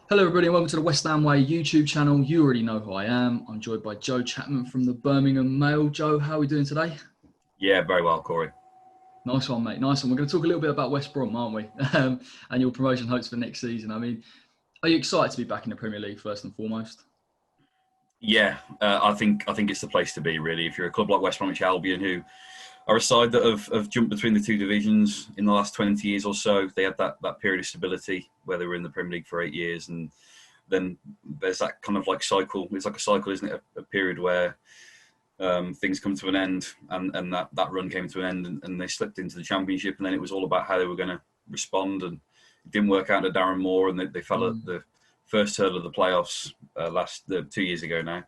Hello everybody and welcome to the West Ham Way YouTube channel. You already know who I am. I'm joined by Joe Chapman from the Birmingham Mail. Joe, how are we doing today? Yeah, very well, Corey. Nice one, mate. Nice one. We're going to talk a little bit about West Brom, aren't we? And your promotion hopes for next season. Are you excited to be back in the Premier League first and foremost? Yeah, I think it's the place to be, really. If you're a club like West Bromwich Albion, who are a side that have jumped between the two divisions in the last 20 years or so, they had that period of stability where they were in the Premier League for 8 years, and then there's that kind of like cycle. It's like a cycle, isn't it? A period where things come to an end, and that run came to an end, and they slipped into the Championship, and then it was all about how they were going to respond, and it didn't work out to Darren Moore, and they fell at the first hurdle of the playoffs 2 years ago now.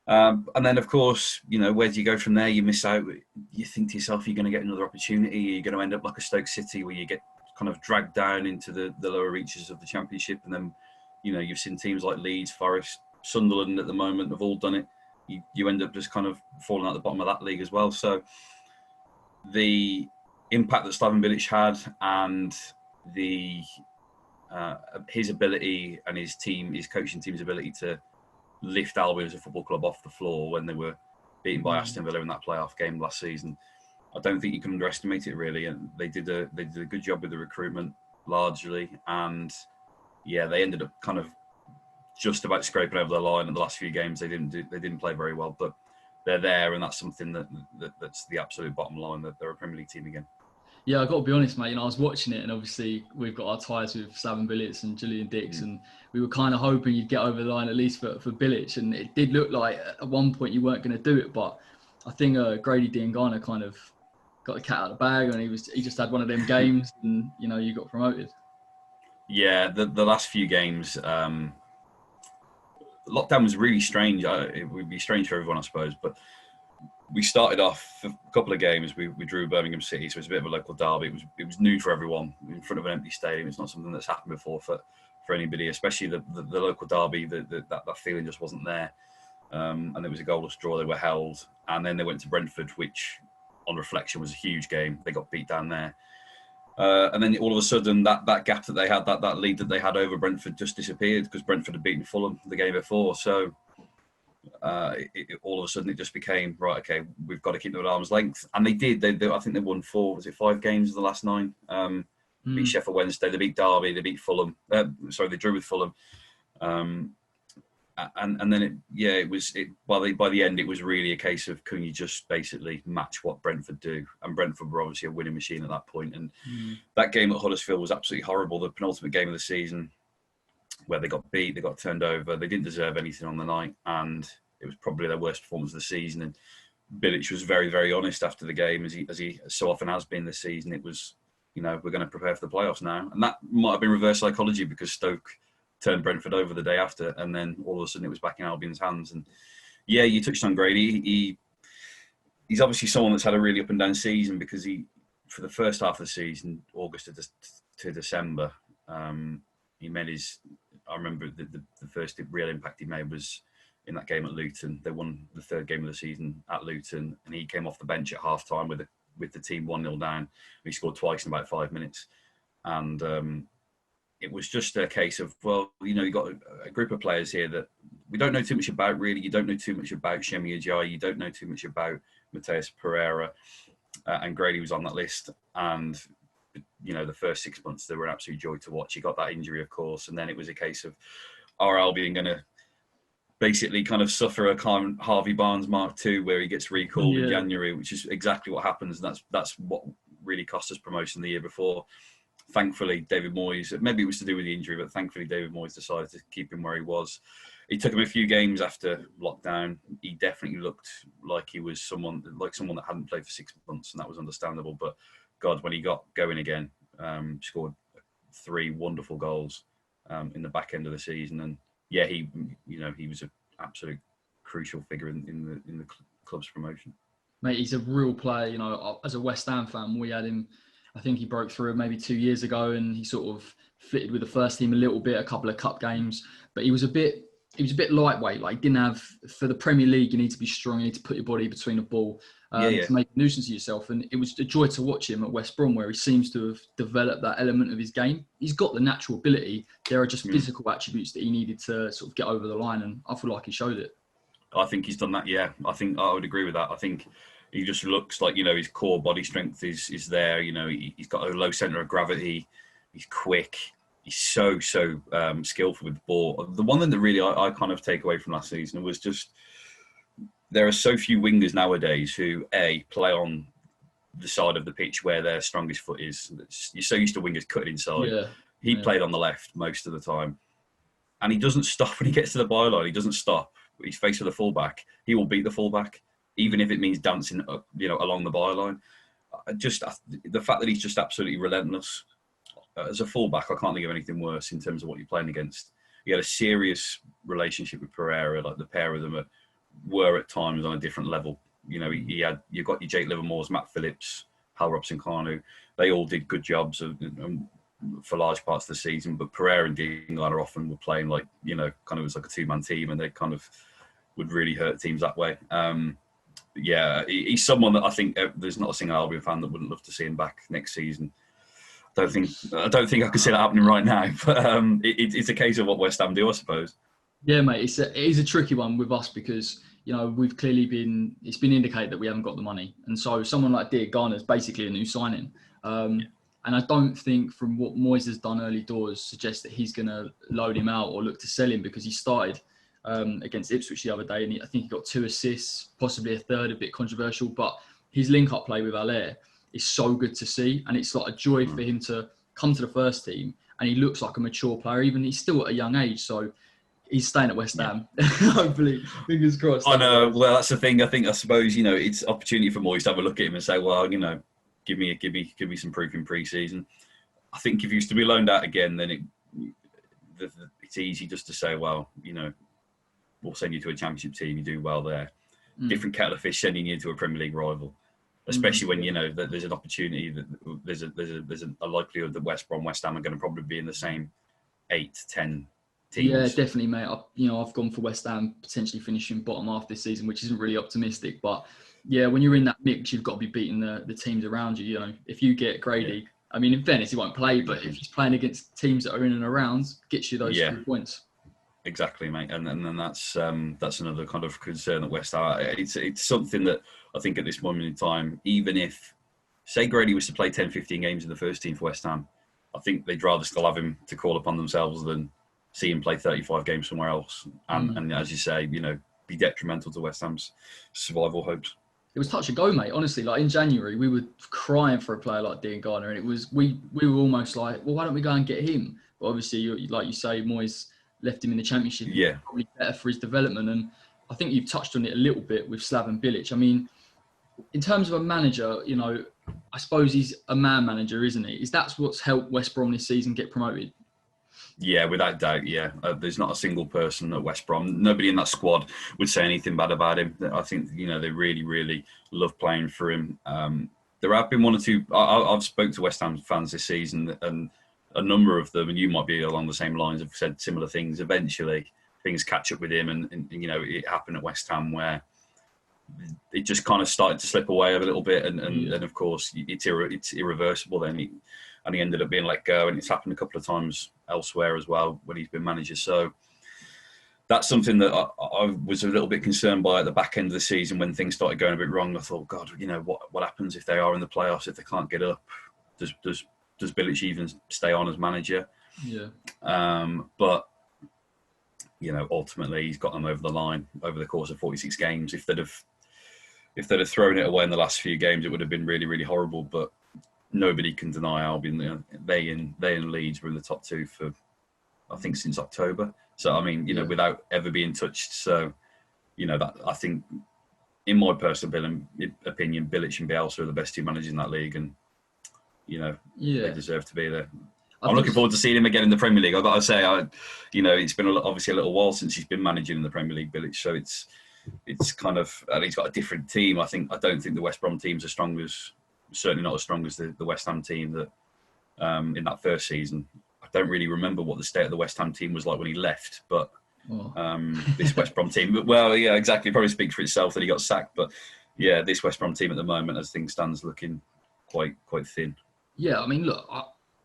And then, of course, where do you go from there? You miss out. You think to yourself, you're going to get another opportunity. You're going to end up like a Stoke City, where you get kind of dragged down into the lower reaches of the Championship. And then, you've seen teams like Leeds, Forest, Sunderland at the moment have all done it. You end up just kind of falling at the bottom of that league as well. So the impact that Slaven Bilic had, and his ability and his coaching team's ability to lift Albion as a football club off the floor when they were beaten by Aston Villa in that playoff game last season, I don't think you can underestimate it, really. And they did a good job with the recruitment largely, and yeah, they ended up kind of just about scraping over the line in the last few games. They didn't play very well, but they're there, and that's something that's the absolute bottom line, that they're a Premier League team again. Yeah, I've got to be honest, mate. I was watching it, and obviously we've got our ties with Slaven Bilic and Julian Dix, and we were kind of hoping you'd get over the line at least for Bilic, and it did look like at one point you weren't going to do it, but I think Grady Diangana kind of got the cat out of the bag, and he just had one of them games, and you got promoted. Yeah, the last few games, lockdown was really strange. It would be strange for everyone, I suppose, but we started off a couple of games. We drew Birmingham City, so it's a bit of a local derby. It was new for everyone in front of an empty stadium. It's not something that's happened before for anybody, especially the local derby. That feeling just wasn't there, and it was a goalless draw. They were held, and then they went to Brentford, which, on reflection, was a huge game. They got beat down there, and then all of a sudden, that gap that they had, that lead that they had over Brentford, just disappeared because Brentford had beaten Fulham the game before. So all of a sudden it just became, right, okay, we've got to keep them at arm's length, and they did. I think they won 5 games of the last 9. Beat Sheffield Wednesday, they beat Derby, they beat Fulham. They drew with Fulham, and then by the end it was really a case of, can you just basically match what Brentford do? And Brentford were obviously a winning machine at that point. And that game at Huddersfield was absolutely horrible. The penultimate game of the season, where they got beat, they got turned over, they didn't deserve anything on the night, and it was probably their worst performance of the season. And Bilic was very, very honest after the game, as he so often has been this season. It was, we're going to prepare for the playoffs now, and that might have been reverse psychology, because Stoke turned Brentford over the day after, and then all of a sudden it was back in Albion's hands. And yeah, you touched on Grady. He's obviously someone that's had a really up and down season, because for the first half of the season, August to December, he made his. I remember the first real impact he made was in that game at Luton. They won the 3rd game of the season at Luton, and he came off the bench at half time with the team 1-0 down. He scored twice in about 5 minutes, and it was just a case of, well, you've got a group of players here that we don't know too much about, really. You don't know too much about Shemi Ajayi. You don't know too much about Mateus Pereira, and Grady was on that list. And the first 6 months, they were an absolute joy to watch. He got that injury, of course, and then it was a case of, are Albion going to basically kind of suffer a kind of Harvey Barnes Mark II, where he gets recalled in January, which is exactly what happens. And that's what really cost us promotion the year before. Thankfully, David Moyes, maybe it was to do with the injury, but thankfully David Moyes decided to keep him where he was. It took him a few games after lockdown. He definitely looked like he was someone that hadn't played for 6 months, and that was understandable. But God, when he got going again, scored 3 wonderful goals in the back end of the season, and yeah, he was an absolute crucial figure in the club's promotion. Mate, he's a real player. As a West Ham fan, we had him. I think he broke through maybe 2 years ago, and he sort of fitted with the first team a little bit, a couple of cup games, but he was a bit he was a bit lightweight. Like, didn't have, for the Premier League, you need to be strong. You need to put your body between the ball to make a nuisance of yourself. And it was a joy to watch him at West Brom, where he seems to have developed that element of his game. He's got the natural ability. There are just physical attributes that he needed to sort of get over the line, and I feel like he showed it. I think he's done that. Yeah, I think I would agree with that. I think he just looks like, you know, his core body strength is there. You know, he's got a low centre of gravity. He's quick. He's so skillful with the ball. The one thing that really I kind of take away from last season was just there are so few wingers nowadays who play on the side of the pitch where their strongest foot is. You're so used to wingers cutting inside. Yeah. He played on the left most of the time, and he doesn't stop when he gets to the byline. He doesn't stop. He's faced with a fullback. He will beat the fullback, even if it means dancing up, you know, along the byline. The fact that he's just absolutely relentless. As a fullback, I can't think of anything worse in terms of what you're playing against. He had a serious relationship with Pereira. Like, the pair of them were at times on a different level. You know, you've got your Jake Livermore's, Matt Phillips, Hal Robson-Kanu. They all did good jobs for large parts of the season. But Pereira and Diangana often were playing like, you know, kind of was like a two-man team, and they kind of would really hurt teams that way. He's someone that I think there's not a single Albion fan that wouldn't love to see him back next season. I don't think I could see that happening right now, but it's a case of what West Ham do, I suppose. Yeah, mate, it is a tricky one with us because, you know, it's been indicated that we haven't got the money. And so someone like Diangana is basically a new signing. And I don't think, from what Moyes has done early doors, suggests that he's going to load him out or look to sell him, because he started against Ipswich the other day, and I think he got 2 assists, possibly a third, a bit controversial, but his link-up play with Allaire is so good to see, and it's like a joy for him to come to the first team, and he looks like a mature player. Even he's still at a young age, so he's staying at West Ham. Hopefully, fingers crossed. I know. Well, that's the thing. I suppose, you know, it's opportunity for Moyes to have a look at him and say, well, you know, give me some proof in pre-season. I think if he was to be loaned out again, then it's easy just to say, well, you know, we'll send you to a Championship team. You do well there. Different kettle of fish sending you to a Premier League rival. Especially when, you know, that there's an opportunity, that there's a likelihood that West Brom, West Ham are going to probably be in the same 8 to 10 teams. Yeah, definitely, mate. I've gone for West Ham potentially finishing bottom half this season, which isn't really optimistic. But yeah, when you're in that mix, you've got to be beating the teams around you. You know, if you get Grady, I mean, in fairness, he won't play, but if he's playing against teams that are in and around, gets you those 3 points. Exactly, mate, and then that's another kind of concern at West Ham. It's something that I think at this moment in time, even if, say, Grady was to play 10, 15 games in the first team for West Ham, I think they'd rather still have him to call upon themselves than see him play 35 games somewhere else. And as you say, you know, be detrimental to West Ham's survival hopes. It was touch and go, mate. Honestly, like in January, we were crying for a player like Diangana, and it was we were almost like, well, why don't we go and get him? But obviously, like you say, Moyes left him in the Championship. Yeah, probably better for his development. And I think you've touched on it a little bit with Slaven Bilic. I mean, in terms of a manager, you know, I suppose he's a man manager, isn't he? Is that what's helped West Brom this season get promoted? Yeah, without doubt, yeah. There's not a single person at West Brom. Nobody in that squad would say anything bad about him. I think, you know, they really, really love playing for him. There have been one or two... I've spoken to West Ham fans this season, and a number of them, and you might be along the same lines, have said similar things. Eventually, things catch up with him, and you know, it happened at West Ham where it just kind of started to slip away a little bit, and of course, it's irreversible then. And he ended up being let go, and it's happened a couple of times elsewhere as well when he's been manager. So that's something that I was a little bit concerned by at the back end of the season when things started going a bit wrong. I thought, God, you know, what happens if they are in the playoffs, if they can't get up? Does Bilic even stay on as manager? Yeah. But, you know, ultimately he's got them over the line over the course of 46 games. If they'd have thrown it away in the last few games, it would have been really, really horrible. But nobody can deny Albion. You know, they and Leeds were in the top 2 for, I think, since October. So, I mean, you know, without ever being touched. So, you know, that I think, in my personal opinion, Bilic and Bielsa are the best 2 managers in that league, and you know, they deserve to be there. I'm looking forward to seeing him again in the Premier League. I've got to say, you know, it's been obviously a little while since he's been managing in the Premier League, Bilic. So it's kind of, and he's got a different team. I don't think the West Brom team's certainly not as strong as the West Ham team that in that first season. I don't really remember what the state of the West Ham team was like when he left, but Oh. This West Brom team. But, well, yeah, exactly. Probably speaks for itself that he got sacked. But yeah, this West Brom team at the moment, as things stands, looking quite thin. Yeah, I mean, look,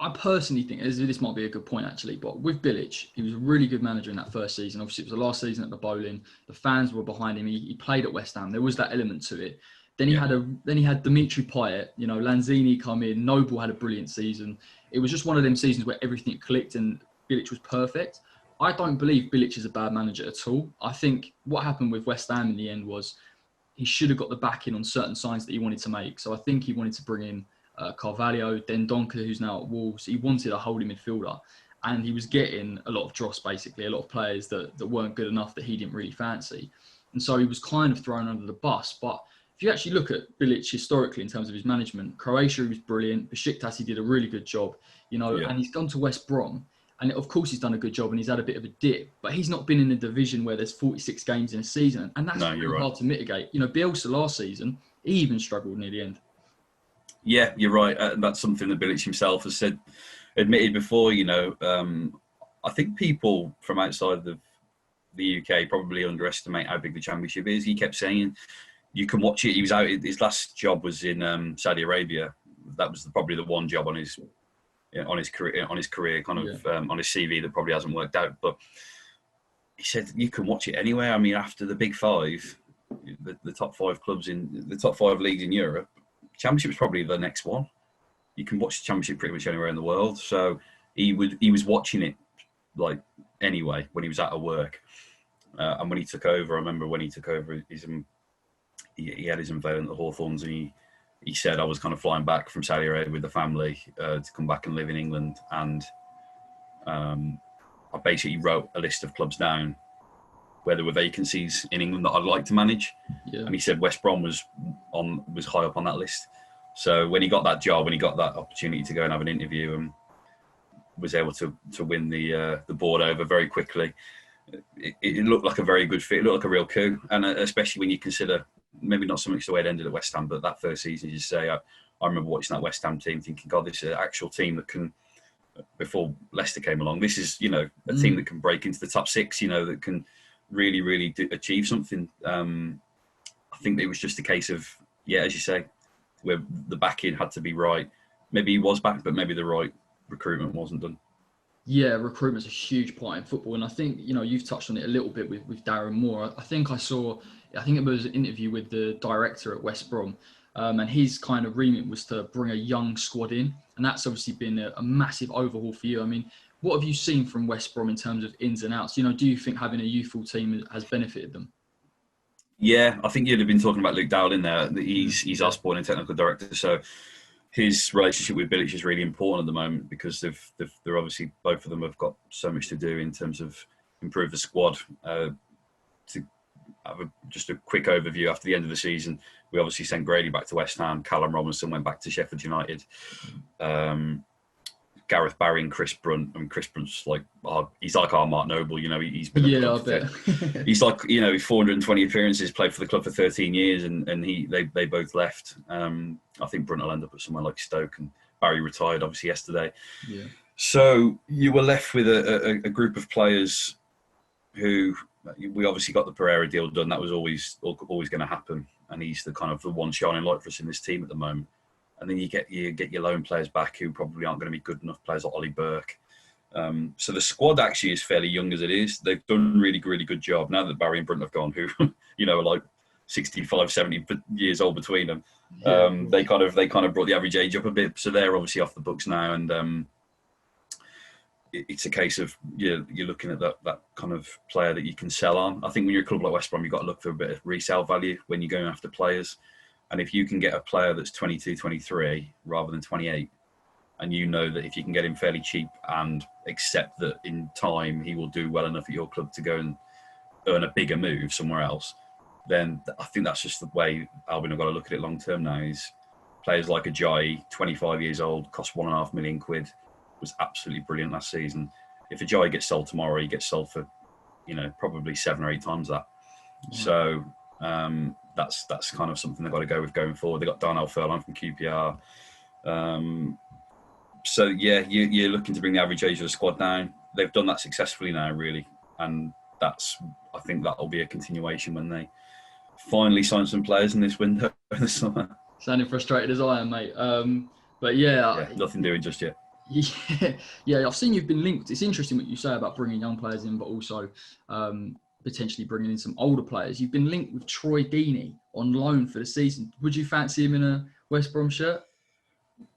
I personally think this might be a good point actually, but with Bilic, he was a really good manager in that first season. Obviously, it was the last season at the Bowling. The fans were behind him. He played at West Ham. There was that element to it. Then he had Dimitri Payet. You know, Lanzini come in. Noble had a brilliant season. It was just one of them seasons where everything clicked and Bilic was perfect. I don't believe Bilic is a bad manager at all. I think what happened with West Ham in the end was he should have got the backing on certain signs that he wanted to make. So I think he wanted to bring in Carvalho, Dendoncker, who's now at Wolves. He wanted a holding midfielder, and he was getting a lot of dross, basically, a lot of players that weren't good enough that he didn't really fancy. And so he was kind of thrown under the bus. But if you actually look at Bilic historically in terms of his management, Croatia, he was brilliant. Besiktas, he did a really good job, and he's gone to West Brom. And of course, he's done a good job and he's had a bit of a dip, but he's not been in a division where there's 46 games in a season. And that's really hard to mitigate. Bielsa last season, he even struggled near the end. Yeah, you're right. That's something that Bilic himself has admitted before. I think people from outside of the UK probably underestimate how big the Championship is. He kept saying, you can watch it. He was out, his last job was in Saudi Arabia. That was probably the one job on his career, kind of on his CV that probably hasn't worked out. But he said you can watch it anywhere. I mean, after the big five, the top five clubs in the top five leagues in Europe, Championship is probably the next one. You can watch the Championship pretty much anywhere in the world. So he was watching it like anyway when he was out of work. And when he took over, I remember when he took over, he had his unveiling at the Hawthorns, and he said, I was kind of flying back from Saudi Arabia with the family to come back and live in England. And I basically wrote a list of clubs down where there were vacancies in England that I'd like to manage. Yeah. And he said West Brom was high up on that list. So when he got that job, when he got that opportunity to go and have an interview and was able to win the board over very quickly, it looked like a very good fit. It looked like a real coup. And especially when you consider, maybe not so much the way it ended at West Ham, but that first season, you say, I remember watching that West Ham team thinking, God, this is an actual team that can, before Leicester came along, this is, a team that can break into the top six, that can really, really achieve something. I think it was just a case of, as you say, where the backing had to be right. Maybe he was back, but maybe the right recruitment wasn't done. Yeah, recruitment's a huge part in football. And I think, you've touched on it a little bit with Darren Moore. I think it was an interview with the director at West Brom. And his kind of remit was to bring a young squad in. And that's obviously been a massive overhaul for you. I mean, what have you seen from West Brom in terms of ins and outs? Do you think having a youthful team has benefited them? Yeah, I think you'd have been talking about Luke Dowell in there. He's our sporting and technical director. So his relationship with Bilic is really important at the moment because they're obviously, both of them have got so much to do in terms of improve the squad. To have just a quick overview, after the end of the season, we obviously sent Grady back to West Ham. Callum Robinson went back to Sheffield United. Gareth Barry and Chris Brunt. I mean, Chris Brunt's he's like our Mark Noble. He's been at the club. I bet. He's like 420 appearances, played for the club for 13 years, and they both left. I think Brunt will end up at somewhere like Stoke, and Barry retired obviously yesterday. Yeah. So you were left with a group of players who we obviously got the Pereira deal done. That was always going to happen, and he's the kind of the one shining light for us in this team at the moment. And then you get your loan players back who probably aren't going to be good enough, players like Ollie Burke. So the squad actually is fairly young as it is. They've done a really, really good job now that Barry and Brunt have gone, who are like 65, 70 years old between them. They kind of brought the average age up a bit. So they're obviously off the books now, and it's a case of you're looking at that kind of player that you can sell on. I think when you're a club like West Brom, you've got to look for a bit of resale value when you're going after players. And if you can get a player that's 22, 23 rather than 28, and that if you can get him fairly cheap and accept that in time he will do well enough at your club to go and earn a bigger move somewhere else, then I think that's just the way Albion have got to look at it long term now. Is players like Ajayi, 25 years old, cost £1.5 million, was absolutely brilliant last season. If Ajayi gets sold tomorrow, he gets sold for, probably 7 or 8 times that. Mm-hmm. So that's kind of something they've got to go with going forward. They got Darnell Furlong from QPR. So you're looking to bring the average age of the squad down. They've done that successfully now, really, and I think that'll be a continuation when they finally sign some players in this window in the summer. Sounding frustrated as I am, mate. But yeah, nothing doing just yet. Yeah, I've seen you've been linked. It's interesting what you say about bringing young players in, but also potentially bringing in some older players. You've been linked with Troy Deeney on loan for the season. Would you fancy him in a West Brom shirt?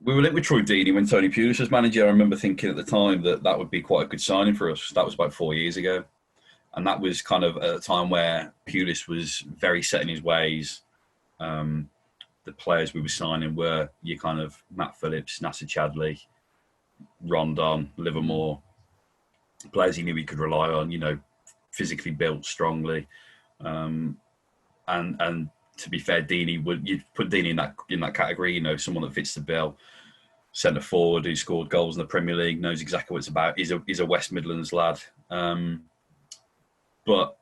We were linked with Troy Deeney when Tony Pulis was manager. I remember thinking at the time that would be quite a good signing for us. That was about 4 years ago. And that was kind of at a time where Pulis was very set in his ways. The players we were signing were your kind of Matt Phillips, Nasser Chadley, Rondon, Livermore, players he knew he could rely on, physically built strongly. And to be fair, you'd put Deeney in that category, someone that fits the bill. Centre forward who scored goals in the Premier League, knows exactly what it's about. He's a West Midlands lad. But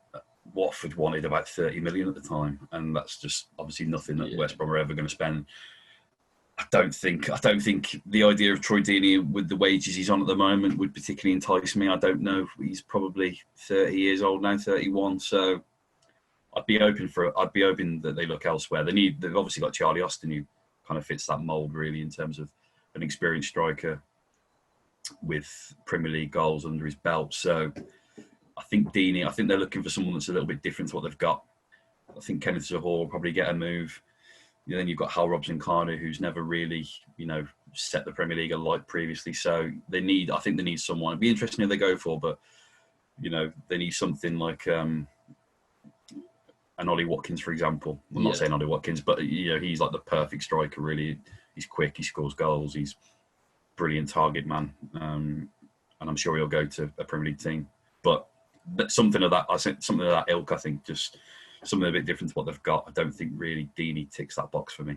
Watford wanted about 30 million at the time, and that's just obviously nothing that West Brom are ever going to spend. I don't think the idea of Troy Deeney with the wages he's on at the moment would particularly entice me. I don't know. He's probably 30 years old now, 31. So I'd be open that they look elsewhere. They've obviously got Charlie Austin, who kind of fits that mould really in terms of an experienced striker with Premier League goals under his belt. So I think they're looking for someone that's a little bit different to what they've got. I think Kenneth Zahor will probably get a move. Then you've got Hal Robson-Kanu, who's never really, set the Premier League alight previously. So I think they need someone. It'd be interesting who they go for, but, they need something like an Ollie Watkins, for example. I'm not saying Ollie Watkins, but, he's like the perfect striker, really. He's quick, he scores goals, he's brilliant target man. And I'm sure he'll go to a Premier League team. But something of that ilk, I think, just something a bit different to what they've got. I don't think really Deeney ticks that box for me.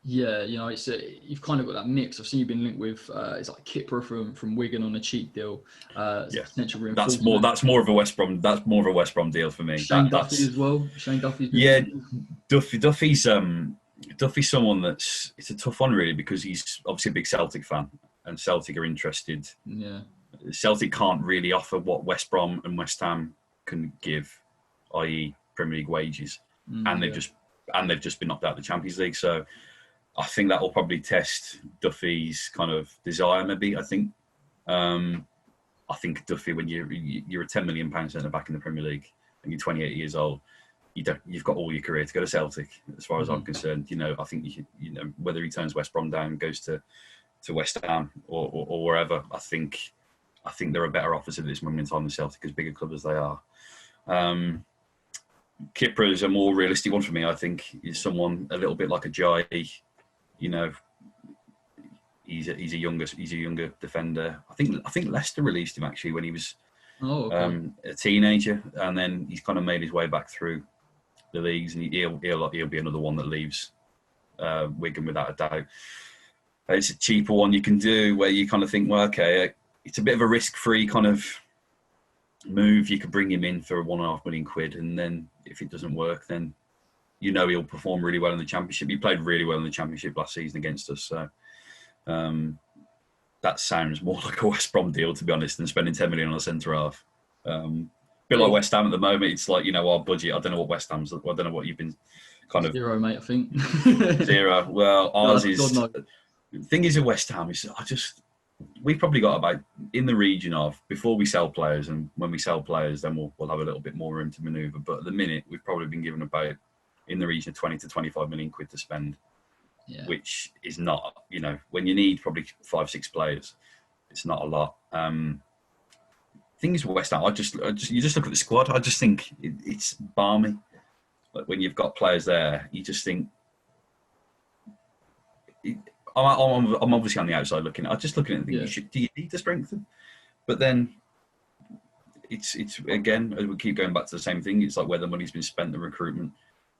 Yeah, you've kind of got that mix. I've seen you've been linked with it's like Kipper from Wigan on a cheap deal. Potential reinforcement. That's more of a West Brom. That's more of a West Brom deal for me. Shane Duffy as well. Shane Duffy. Duffy's someone it's a tough one really, because he's obviously a big Celtic fan and Celtic are interested. Yeah. Celtic can't really offer what West Brom and West Ham can give, i.e. Premier League wages, and they've just been knocked out of the Champions League. So I think that will probably test Duffy's kind of desire. Maybe I think Duffy, when you're a £10 million centre back in the Premier League and you're 28 years old, you've got all your career to go to Celtic. As far as I'm concerned, I think whether he turns West Brom down, goes to West Ham or wherever, I think there are better offers at this moment in time than Celtic, as big a club as they are. Kipper is a more realistic one for me. I think he's someone a little bit like a Jai. He's a younger defender. I think Leicester released him actually when he was a teenager, and then he's kind of made his way back through the leagues, and he'll be another one that leaves Wigan without a doubt. It's a cheaper one you can do where you kind of think, well, okay, it's a bit of a risk-free kind of move. You could bring him in for £1.5 million, and then if it doesn't work, then he'll perform really well in the Championship. He played really well in the Championship last season against us, so that sounds more like a West Brom deal, to be honest, than spending 10 million on a centre half. A bit like West Ham at the moment. It's like, our budget. I don't know what West Ham's. I don't know what you've been kind of zero, mate. I think 0. Well, ours is. The thing is, with West Ham is we've probably got about in the region of, before we sell players, and when we sell players, then we'll have a little bit more room to manoeuvre. But at the minute, we've probably been given about in the region of 20 to 25 million quid to spend, which is not, when you need probably 5-6 players, it's not a lot. Thing is with West Ham, you just look at the squad. I just think it's balmy. Like when you've got players there, you just think. I'm obviously on the outside looking. I just looking at it and think, do you need to strengthen? But then it's again, as we keep going back to the same thing. It's like where the money's been spent, the recruitment,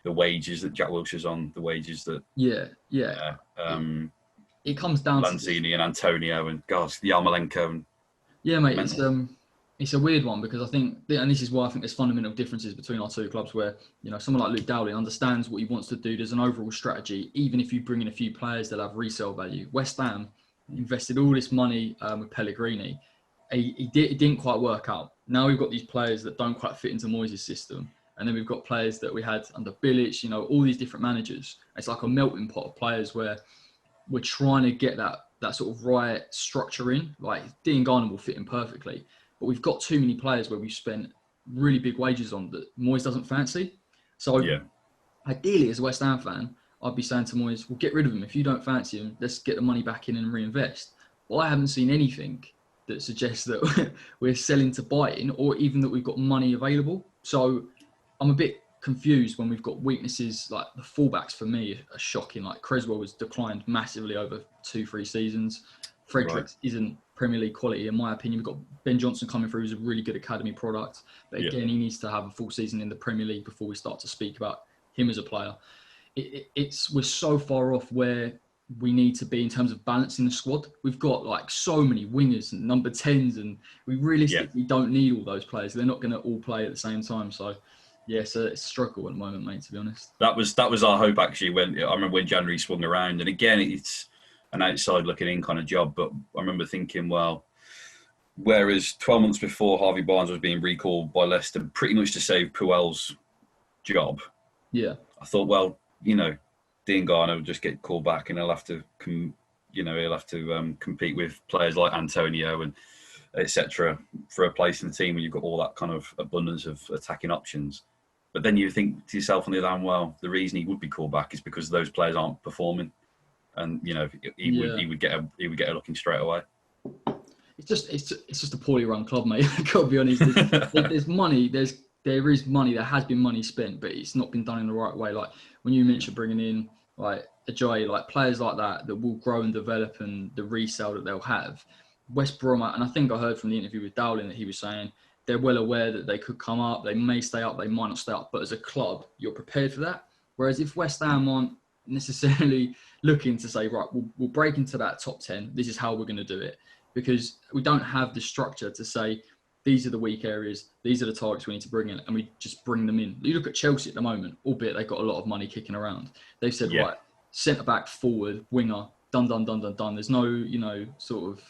the wages that Jack Wilshere's on, the wages that it comes down Lanzini and Antonio and Yarmolenko and mate. It's a weird one, because I think, and this is why I think there's fundamental differences between our two clubs, where someone like Luke Dowling understands what he wants to do. There's an overall strategy. Even if you bring in a few players that have resale value, West Ham invested all this money with Pellegrini. It didn't quite work out. now we've got these players that don't quite fit into Moyes' system. And then we've got players that we had under Bilic, you know, all these different managers. It's like a melting pot of players where we're trying to get that sort of right structure in. Like Diangana will fit in perfectly, but we've got too many players where we've spent really big wages on that Moyes doesn't fancy. So ideally, as a West Ham fan, I'd be saying to Moyes, well, get rid of him. If you don't fancy him, let's get the money back in and reinvest. But I haven't seen anything that suggests that we're selling to buy in, or even that we've got money available. So I'm a bit confused when we've got weaknesses. Like the fullbacks for me are shocking. Like Creswell has declined massively over 2-3 seasons. Fredericks isn't Premier League quality in my opinion. We've got Ben Johnson coming through, who's a really good academy product, but again he needs to have a full season in the Premier League before we start to speak about him as a player. We're so far off where we need to be in terms of balancing the squad. We've got like so many wingers and number 10s, and we realistically don't need all those players. They're not going to all play at the same time. So yeah, so it's a struggle at the moment, mate, to be honest. That was our hope, actually, when I remember when January swung around. And again, it's an outside looking in kind of job. But I remember thinking, well, whereas 12 months before Harvey Barnes was being recalled by Leicester pretty much to save Puel's job. Yeah. I thought, well, you know, Diangana will just get called back and he'll have to compete with players like Antonio and etc. for a place in the team when you've got all that kind of abundance of attacking options. But then you think to yourself on the other hand, well, the reason he would be called back is because those players aren't performing, and you know he would get a looking straight away. It's just a poorly run club, mate. I gotta be honest. There's money. There is money. There has been money spent, but it's not been done in the right way. Like when you mentioned bringing in like Ajayi, like players like that will grow and develop, and the resale that they'll have. West Brom, and I think I heard from the interview with Dowling that he was saying they're well aware that they could come up, they may stay up, they might not stay up, but as a club, you're prepared for that. Whereas if West Ham aren't necessarily looking to say, right, we'll break into that top 10, this is how we're going to do it, because we don't have the structure to say, these are the weak areas, these are the targets we need to bring in, and we just bring them in. You look at Chelsea at the moment, albeit they've got a lot of money kicking around. They've said, right, centre-back, forward, winger, done. There's no, sort of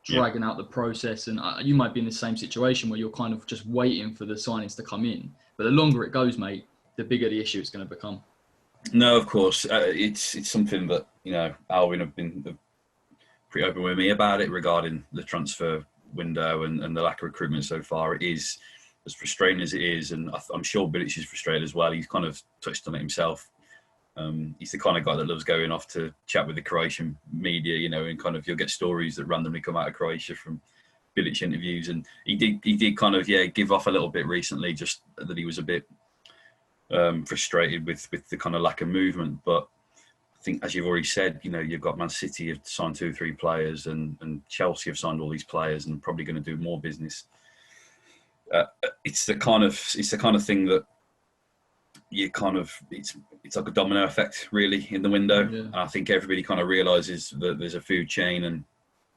dragging out the process, and you might be in the same situation where you're kind of just waiting for the signings to come in. But the longer it goes, mate, the bigger the issue it's going to become. No, of course, it's something that Alvin have been pretty open with me about it regarding the transfer window and the lack of recruitment so far. It is as frustrating as it is, and I'm sure Bilic is frustrated as well. He's kind of touched on it himself. He's the kind of guy that loves going off to chat with the Croatian media, and kind of you'll get stories that randomly come out of Croatia from Bilic interviews, and he did kind of give off a little bit recently, just that he was a bit frustrated with the kind of lack of movement. But I think, as you've already said, you've got Man City have signed 2 or 3 players, and Chelsea have signed all these players, and probably going to do more business. It's the kind of thing that it's like a domino effect, really, in the window. Yeah. And I think everybody kind of realises that there's a food chain, and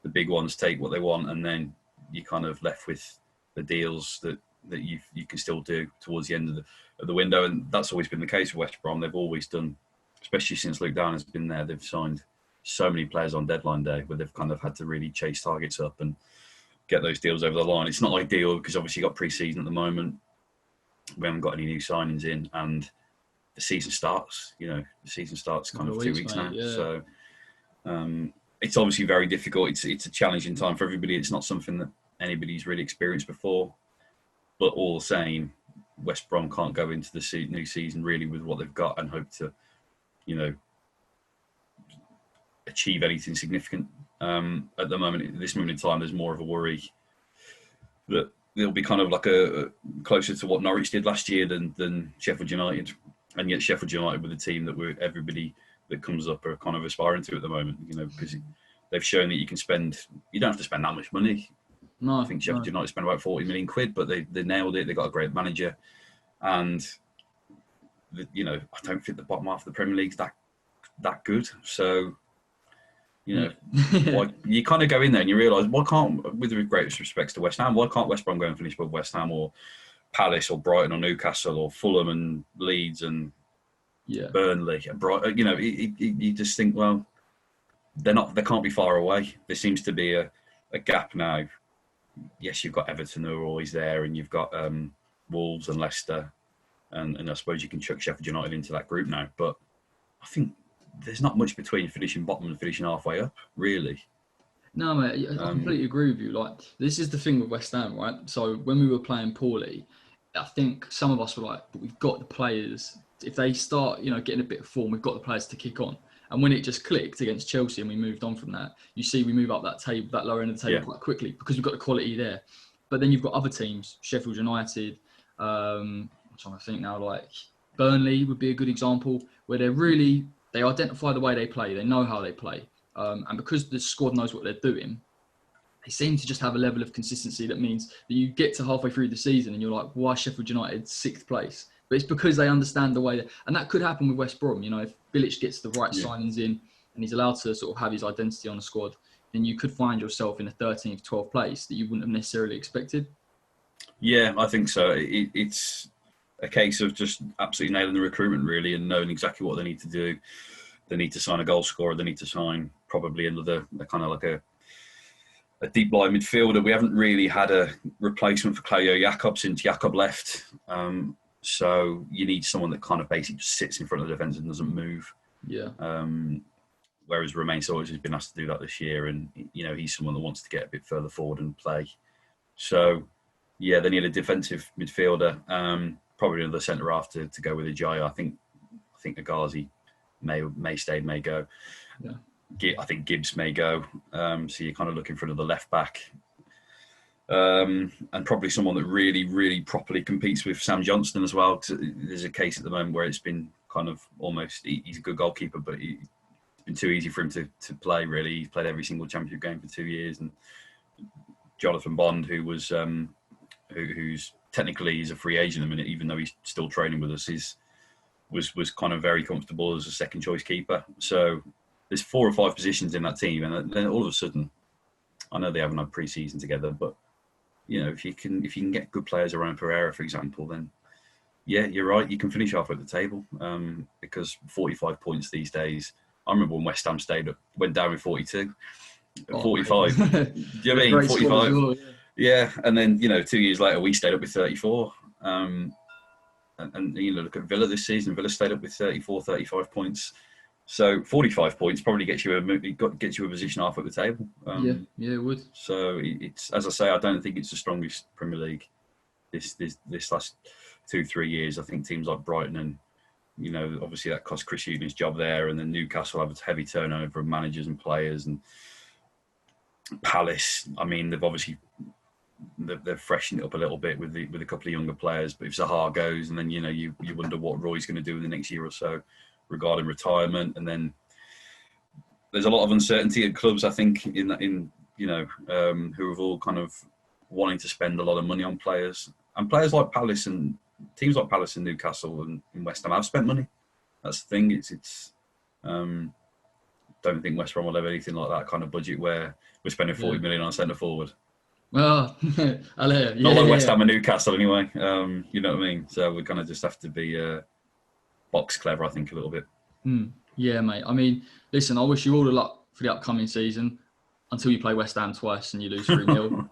the big ones take what they want, and then you're kind of left with the deals that you can still do towards the end of the window. And that's always been the case with West Brom. They've always done, especially since Luke Down has been there, they've signed so many players on deadline day where they've kind of had to really chase targets up and get those deals over the line. It's not ideal because obviously you've got pre-season at the moment. We haven't got any new signings in, and the season starts. The season starts kind of 2 weeks now. Yeah. So it's obviously very difficult. It's a challenging time for everybody. It's not something that anybody's really experienced before. But all the same, West Brom can't go into the new season really with what they've got and hope to, achieve anything significant. At the moment, at this moment in time, there's more of a worry that they'll be kind of like a closer to what Norwich did last year than Sheffield United, and yet Sheffield United with a team that everybody that comes up are kind of aspiring to at the moment. Because they've shown that you don't have to spend that much money. No, I think Sheffield United spent about 40 million quid, but they nailed it. They got a great manager, and I don't think the bottom half of the Premier League's that good. So. Like, you kind of go in there and you realise, why can't, with the greatest respects to West Ham, why can't West Brom go and finish above West Ham or Palace or Brighton or Newcastle or Fulham and Leeds and Burnley and Brighton? You just think, well, they can't be far away. There seems to be a gap now yes, you've got Everton who are always there, and you've got Wolves and Leicester, and I suppose you can chuck Sheffield United into that group now. But I think there's not much between finishing bottom and finishing halfway up, really. No, mate, I completely agree with you. Like, this is the thing with West Ham, right? So when we were playing poorly, I think some of us were like, but we've got the players. If they start, getting a bit of form, we've got the players to kick on. And when it just clicked against Chelsea and we moved on from that, you see we move up that table, that lower end of the table quite quickly because we've got the quality there. But then you've got other teams, Sheffield United. I'm trying to think now, like Burnley would be a good example where they identify the way they play. They know how they play. And because the squad knows what they're doing, they seem to just have a level of consistency that means that you get to halfway through the season and you're like, why Sheffield United 6th place? But it's because they understand the way and that could happen with West Brom. If Bilic gets the right signings in and he's allowed to sort of have his identity on the squad, then you could find yourself in a 13th, 12th place that you wouldn't have necessarily expected. Yeah, I think so. It's a case of just absolutely nailing the recruitment, really, and knowing exactly what they need to do. They need to sign a goal scorer. They need to sign probably another kind of like a deep line midfielder. We haven't really had a replacement for Claudio Jakob since Jakob left. So you need someone that kind of basically just sits in front of the defence and doesn't move. Yeah. Whereas Romain Sawyers has been asked to do that this year, and he's someone that wants to get a bit further forward and play. So yeah, they need a defensive midfielder, probably another centre half to go with Ajayi. I think Agazi may stay, may go. Yeah. I think Gibbs may go. So you're kind of looking for another left back. And probably someone that really, really properly competes with Sam Johnston as well. Cause there's a case at the moment where it's been kind of almost, he's a good goalkeeper, but it's been too easy for him to play, really. He's played every single championship game for 2 years. And Jonathan Bond, who's technically he's a free agent at the minute, even though he's still training with us, was kind of very comfortable as a second choice keeper. So there's 4 or 5 positions in that team, and then all of a sudden, I know they haven't had pre-season together, but if you can get good players around Pereira, for example, then yeah, you're right, you can finish half at the table, because 45 points these days. I remember when West Ham went down with 42, 45. Do you know what I mean? 45. Well, yeah, and then 2 years later we stayed up with 34. And look at Villa this season. Villa stayed up with 34, 35 points. So 45 points probably gets you a position half at the table. Yeah, it would. So it's, as I say, I don't think it's the strongest Premier League this last 2-3 years. I think teams like Brighton and obviously that cost Chris Hughton's job there, and then Newcastle have a heavy turnover of managers and players, and Palace. I mean, they've freshened it up a little bit with a couple of younger players. But if Zaha goes, and then you wonder what Roy's going to do in the next year or so regarding retirement, and then there's a lot of uncertainty at clubs, I think, who have all kind of wanting to spend a lot of money on players, and players like Palace and teams like Palace and Newcastle and West Ham have spent money. That's the thing. It's don't think West Brom will have anything like that kind of budget where we're spending 40 million on a centre forward. Well, I'll hear. Not like West Ham and Newcastle anyway. You know what I mean? So we kind of just have to be box clever, I think, a little bit. Yeah, mate. I mean, listen, I wish you all the luck for the upcoming season until you play West Ham twice and you lose 3-0.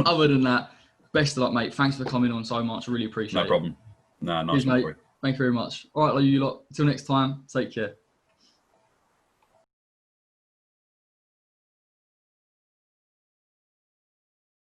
Other than that, best of luck, mate. Thanks for coming on so much. Really appreciate it. No problem. No, nice. Cheers, mate. Thank you very much. All right, you lot. Until next time, take care.